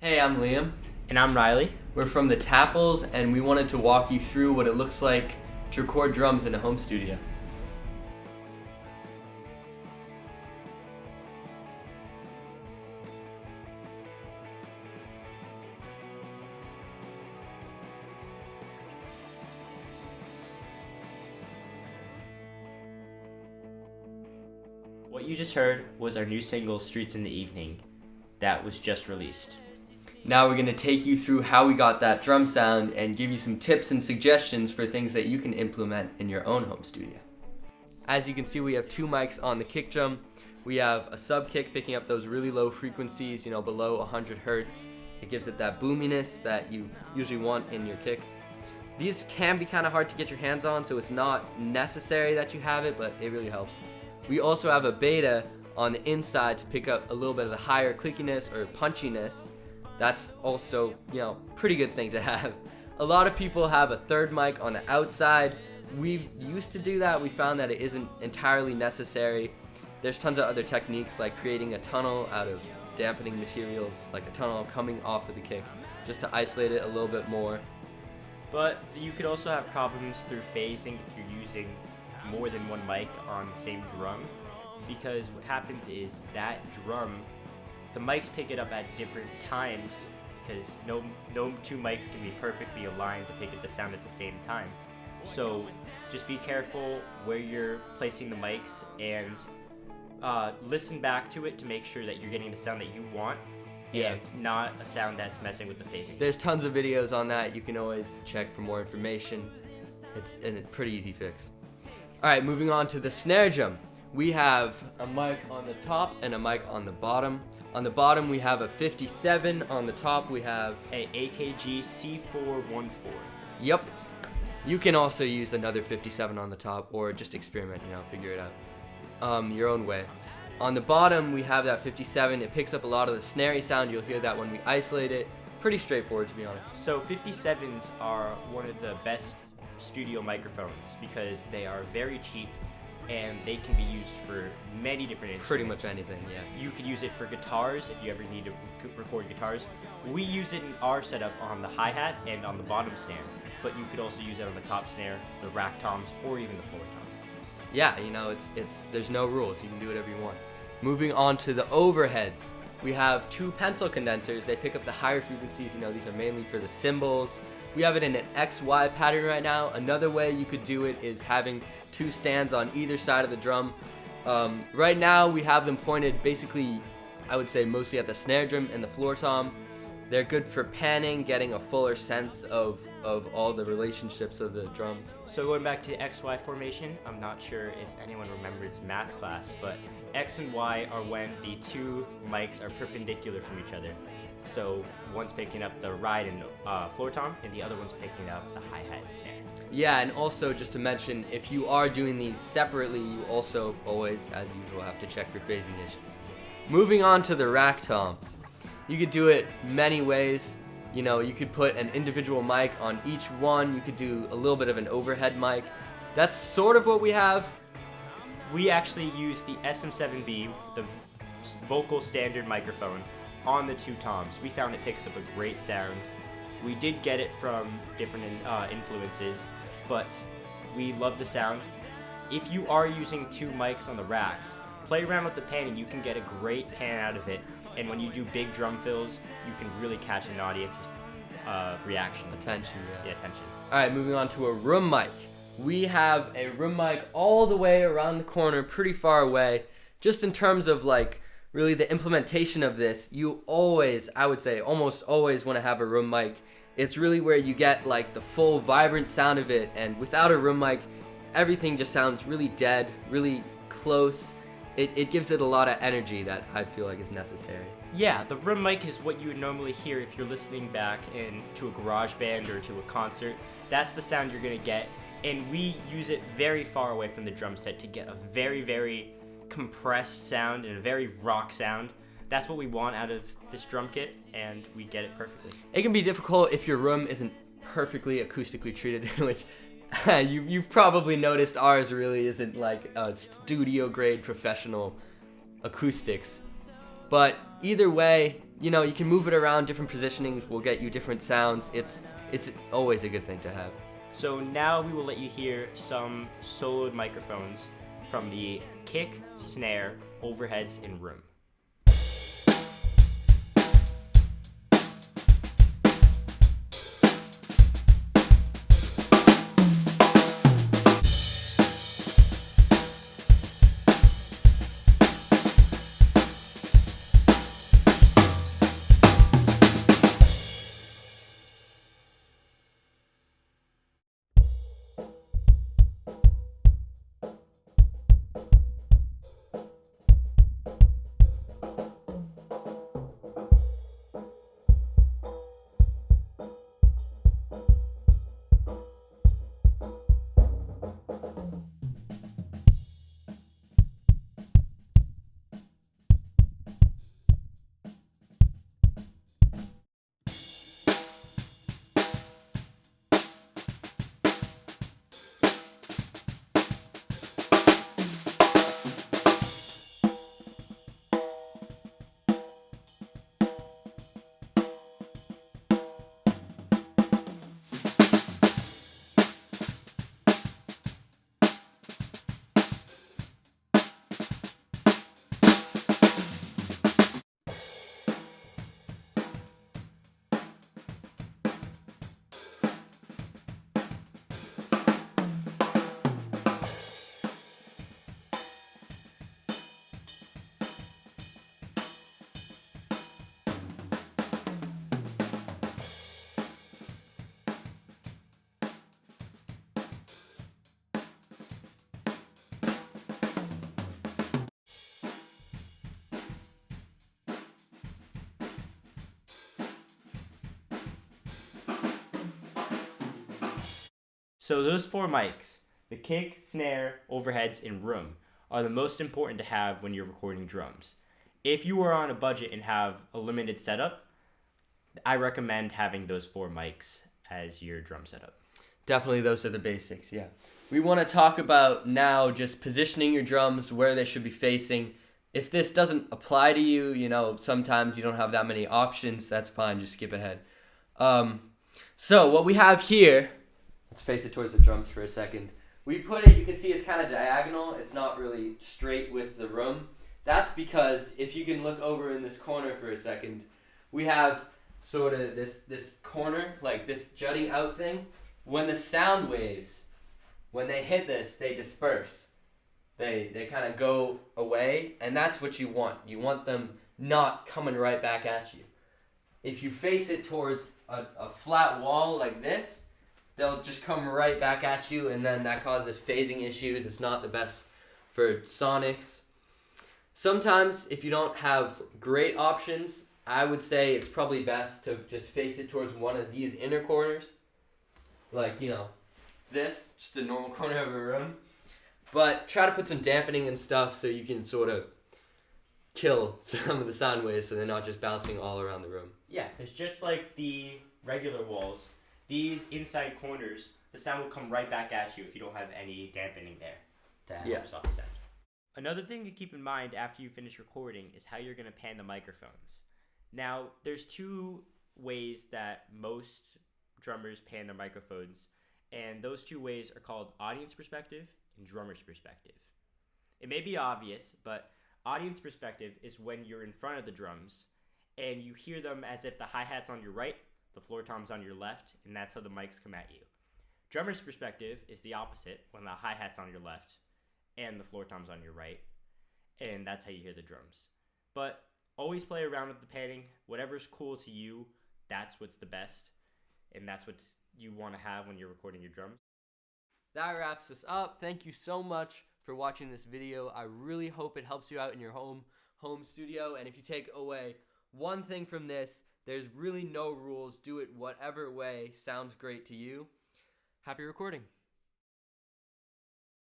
Hey, I'm Liam. And I'm Riley. We're from the Tapples, and we wanted to walk you through what it looks like to record drums in a home studio. What you just heard was our new single, Streets in the Evening, that was just released. Now we're going to take you through how we got that drum sound and give you some tips and suggestions for things that you can implement in your own home studio. As you can see, we have two mics on the kick drum. We have a sub kick picking up those really low frequencies, below 100 hertz. It gives it that boominess that you usually want in your kick. These can be kind of hard to get your hands on, so it's not necessary that you have it, but it really helps. We also have a beta on the inside to pick up a little bit of the higher clickiness or punchiness. That's also, pretty good thing to have. A lot of people have a third mic on the outside. We used to do that. We found that it isn't entirely necessary. There's tons of other techniques like creating a tunnel out of dampening materials, like a tunnel coming off of the kick, just to isolate it a little bit more. But you could also have problems through phasing if you're using more than one mic on the same drum, because what happens is that drum, the mics pick it up at different times, because no two mics can be perfectly aligned to pick up the sound at the same time. So just be careful where you're placing the mics and listen back to it to make sure that you're getting the sound that you want and not a sound that's messing with the phasing. There's tons of videos on that. You can always check for more information. It's a pretty easy fix. All right, moving on to the snare drum. We have a mic on the top and a mic on the bottom. On the bottom, we have a 57. On the top, we have a AKG C414. Yep. You can also use another 57 on the top, or just experiment, figure it out your own way. On the bottom, we have that 57. It picks up a lot of the snarey sound. You'll hear that when we isolate it. Pretty straightforward, to be honest. So 57s are one of the best studio microphones because they are very cheap and they can be used for many different instruments. Pretty much anything, yeah. You could use it for guitars if you ever need to record guitars. We use it in our setup on the hi-hat and on the bottom snare, but you could also use it on the top snare, the rack toms, or even the floor tom. Yeah, it's there's no rules. You can do whatever you want. Moving on to the overheads. We have two pencil condensers. They pick up the higher frequencies. These are mainly for the cymbals. We have it in an XY pattern right now. Another way you could do it is having two stands on either side of the drum. Right now we have them pointed basically, I would say mostly at the snare drum and the floor tom. They're good for panning, getting a fuller sense of all the relationships of the drums. So going back to the XY formation, I'm not sure if anyone remembers math class, but X and Y are when the two mics are perpendicular from each other. So one's picking up the ride and floor tom, and the other one's picking up the hi-hat and snare. Yeah, and also just to mention, if you are doing these separately, you also always, as usual, have to check for phasing issues. Moving on to the rack toms. You could do it many ways. You could put an individual mic on each one. You could do a little bit of an overhead mic. That's sort of what we have. We actually use the SM7B, the vocal standard microphone, on the two toms. We found it picks up a great sound. We did get it from different influences, but we love the sound. If you are using two mics on the racks, play around with the panning. You can get a great pan out of it, and when you do big drum fills, you can really catch an audience's reaction. Attention. Attention. All right, moving on to a room mic. We have a room mic all the way around the corner, pretty far away. Just in terms of really the implementation of this, you always, I would say almost always, want to have a room mic. It's really where you get the full vibrant sound of it, and without a room mic, everything just sounds really dead, really close. It gives it a lot of energy that I feel like is necessary. Yeah, the room mic is what you would normally hear if you're listening back to a garage band or to a concert. That's the sound you're going to get, and we use it very far away from the drum set to get a very, very compressed sound and a very rock sound. That's what we want out of this drum kit, and we get it perfectly. It can be difficult if your room isn't perfectly acoustically treated, which you've probably noticed ours really isn't studio grade professional acoustics. But either way, you know, you can move it around. Different positionings will get you different sounds. It's always a good thing to have. So now we will let you hear some soloed microphones from the kick, snare, overheads, and room. So those 4 mics, the kick, snare, overheads, and room, are the most important to have when you're recording drums. If you are on a budget and have a limited setup, I recommend having those 4 mics as your drum setup. Definitely, those are the basics, yeah. We want to talk about now just positioning your drums, where they should be facing. If this doesn't apply to you, you know, sometimes you don't have that many options, that's fine, just skip ahead. So what we have here, let's face it towards the drums for a second. We put it, you can see it's kind of diagonal. It's not really straight with the room. That's because if you can look over in this corner for a second, we have sort of this corner, like this jutting out thing. When the sound waves, when they hit this, they disperse. They kind of go away, and that's what you want. You want them not coming right back at you. If you face it towards a flat wall like this, they'll just come right back at you, and then that causes phasing issues. It's not the best for sonics. Sometimes, if you don't have great options, I would say it's probably best to just face it towards one of these inner corners. Like, you know, this, just the normal corner of a room. But try to put some dampening and stuff so you can sort of kill some of the sound waves so they're not just bouncing all around the room. Yeah, because just like the regular walls, these inside corners, the sound will come right back at you if you don't have any dampening there to help stop the sound. Another thing to keep in mind after you finish recording is how you're going to pan the microphones. Now, there's 2 ways that most drummers pan their microphones, and those 2 ways are called audience perspective and drummer's perspective. It may be obvious, but audience perspective is when you're in front of the drums and you hear them as if the hi-hat's on your right, the floor tom's on your left, and that's how the mics come at you. Drummer's perspective is the opposite, when the hi-hat's on your left and the floor tom's on your right, and that's how you hear the drums. But always play around with the panning. Whatever's cool to you, that's what's the best, and that's what you want to have when you're recording your drums. That wraps this up. Thank you so much for watching this video. I really hope it helps you out in your home studio, and if you take away one thing from this, there's really no rules. Do it whatever way sounds great to you. Happy recording.